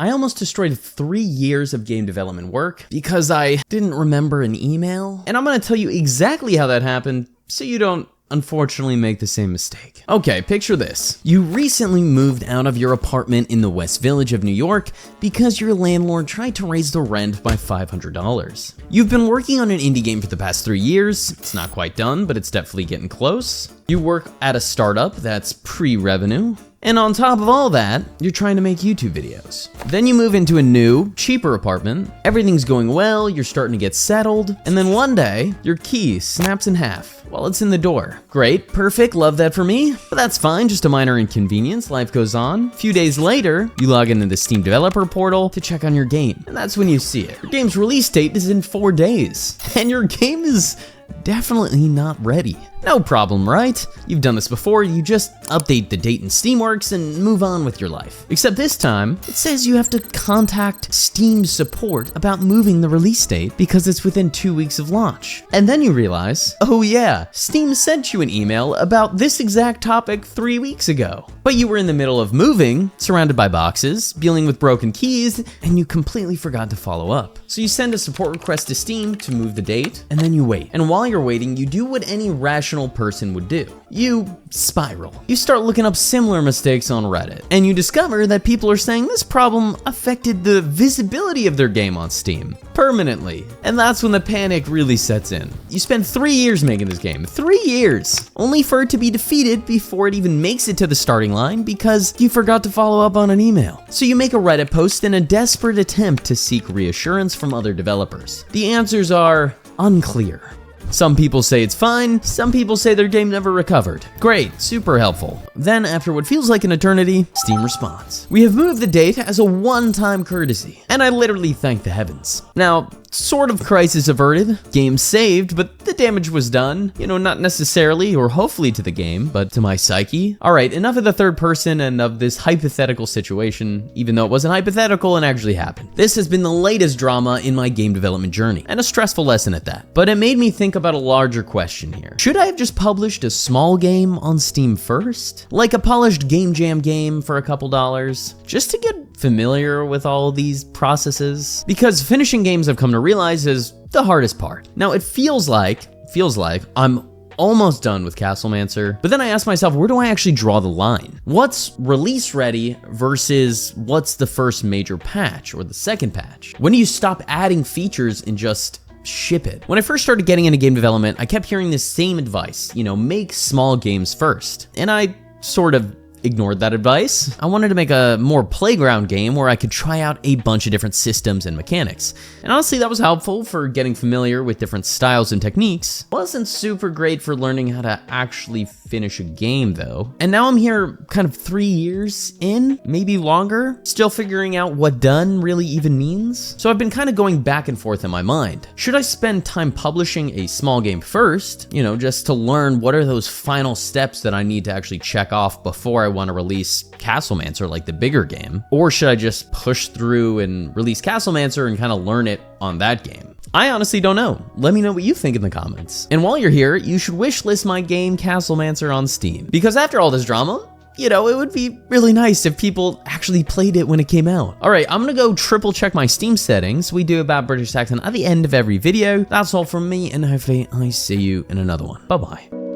I almost destroyed 3 years of game development work because I didn't remember an email. And I'm gonna tell you exactly how that happened so you don't unfortunately make the same mistake. Okay, picture this. You recently moved out of your apartment in the West Village of New York because your landlord tried to raise the rent by $500. You've been working on an indie game for the past 3 years. It's not quite done, but it's definitely getting close. You work at a startup that's pre-revenue. And on top of all that, you're trying to make YouTube videos. Then you move into a new, cheaper apartment. Everything's going well, you're starting to get settled. And then one day, your key snaps in half while it's in the door. Great, perfect, love that for me. But that's fine, just a minor inconvenience, life goes on. A few days later, you log into the Steam developer portal to check on your game. And that's when you see it. Your game's release date is in 4 days. And your game is definitely not ready. No problem, right? You've done this before, you just update the date in Steamworks and move on with your life. Except this time, it says you have to contact Steam support about moving the release date because it's within 2 weeks of launch. And then you realize, oh yeah, Steam sent you an email about this exact topic 3 weeks ago. But you were in the middle of moving, surrounded by boxes, dealing with broken keys, and you completely forgot to follow up. So you send a support request to Steam to move the date, and then you wait. And while you're waiting, you do what any rational person would do. You spiral. You start looking up similar mistakes on Reddit, and you discover that people are saying this problem affected the visibility of their game on Steam permanently. And that's when the panic really sets in. You spend 3 years making this game, 3 years, only for it to be defeated before it even makes it to the starting line because you forgot to follow up on an email. So you make a Reddit post in a desperate attempt to seek reassurance from other developers. The answers are unclear. Some people say it's fine, some people say their game never recovered. Great, super helpful. Then, after what feels like an eternity, Steam responds. We have moved the date as a one-time courtesy, and I literally thank the heavens. Now, sort of crisis averted, game saved, but the damage was done. You know, not necessarily or hopefully to the game, but to my psyche. Alright, enough of the third person and of this hypothetical situation, even though it wasn't hypothetical and actually happened. This has been the latest drama in my game development journey, and a stressful lesson at that. But it made me think about a larger question here. Should I have just published a small game on Steam first? Like a polished game jam game for a couple dollars? Just to get familiar with all these processes? Because finishing games I've come to realize is the hardest part. Now it feels like I'm almost done with Castlemancer, but then I ask myself, where do I actually draw the line? What's release ready versus what's the first major patch or the second patch? When do you stop adding features and just ship it? When I first started getting into game development, I kept hearing this same advice, make small games first. And I sort of ignored that advice. I wanted to make a more playground game where I could try out a bunch of different systems and mechanics. And honestly, that was helpful for getting familiar with different styles and techniques. Wasn't super great for learning how to actually finish a game though. And now I'm here kind of 3 years in, maybe longer, still figuring out what done really even means. So I've been kind of going back and forth in my mind. Should I spend time publishing a small game first, just to learn what are those final steps that I need to actually check off before I want to release Castlemancer, like the bigger game? Or should I just push through and release Castlemancer and kind of learn it on that game? I honestly don't know. Let me know what you think in the comments. And while you're here, you should wishlist my game Castlemancer on Steam. Because after all this drama, it would be really nice if people actually played it when it came out. Alright, I'm gonna go triple check my Steam settings. We do about British accent at the end of every video. That's all from me, and hopefully I see you in another one. Bye-bye.